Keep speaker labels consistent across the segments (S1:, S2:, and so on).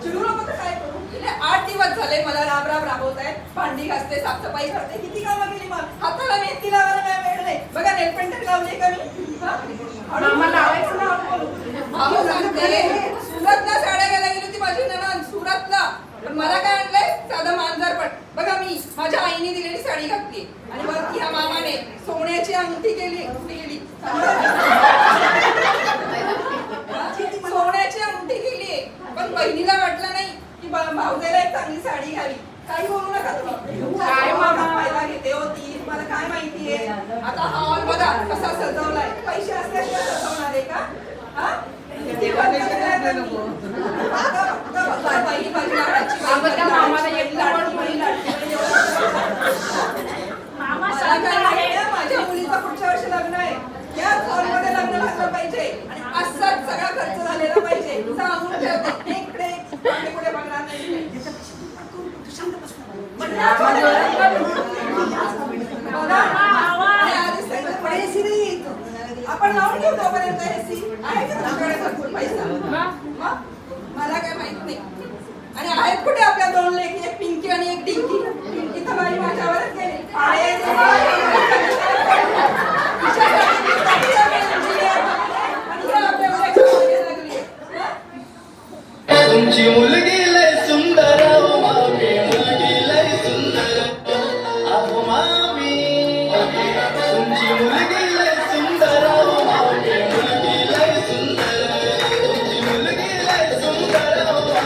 S1: चिडू नको तर काय करू? गेले 8 दिवस झाले मला राब राबवतायत. भांडी घासते, साफसफाई करते, किती कामं केली मग. हाताला मेहंदी लावायला काय वेळ नाही. बघा नेल पेंटर लावले का मी?
S2: मामा लावायचं ना.
S1: भाऊ सांगते सुरतला साड्या घ्यायला गेली होती माझी नणंद सुरतला. पण मला काय आणलंय? साधं मांजरपट. बघा मी माझ्या आईने दिलेली साडी घातली आणि वरती ह्या मामाने सोन्याची अंगठी केली. सोन्याची अंगठी केली. पण बहिणीला वाटलं नाही की भाऊजाईला एक चांगली साडी घ्यावी. काही बोलू नका तुम्ही. काय मामा फायदा घेते होती तुम्हाला काय माहितीये. आता हा हॉल बघा कसा सजवलाय. पैसे असल्याशिवाय सजवणार आहे का? हा किती माझ्या मुलीचं पुढच्या वर्षी लग्न आहे. याच हॉलमध्ये लग्न लागलं पाहिजे आणि असाच सगळा खर्च झालेला पाहिजे. सांगून ठेवते इकडे पुढे बघणार नाही. आपण लावून घेऊ तोपर्यंत एसी आहे का तुमच्याकडे भरपूर पैसा? मला काय माहित नाही. आणि आहेत कुठे आपल्या 2 लेकी, एक पिंकी आणि एक डिंकी. पिंकी तर बाई माझ्यावरच गेली.
S3: तुमची मुलगी लय सुंदर मामी मुलगी लय सुंदर अहो मामी तुमची मुलगी लय सुंदर मामी मुलगी लय सुंदर तुमची मुलगी लय सुंदर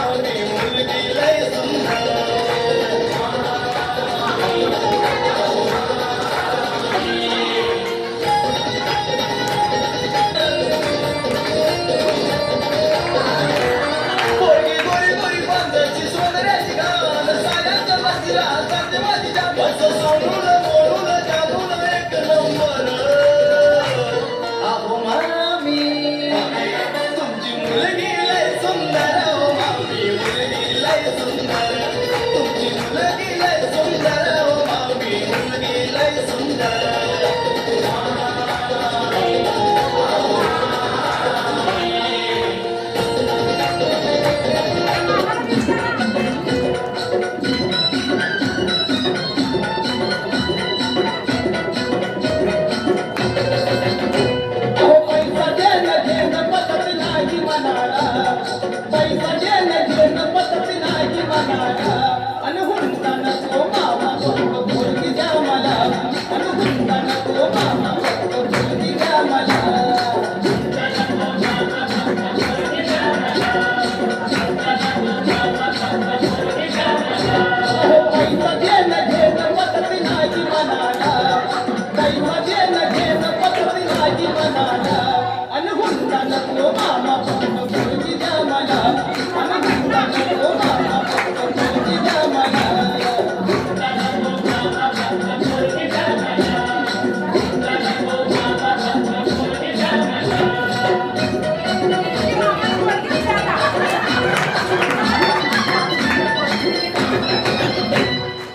S3: मामी मुलगी लय सुंदर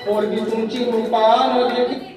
S4: पोरगी तुमची रूपान देखील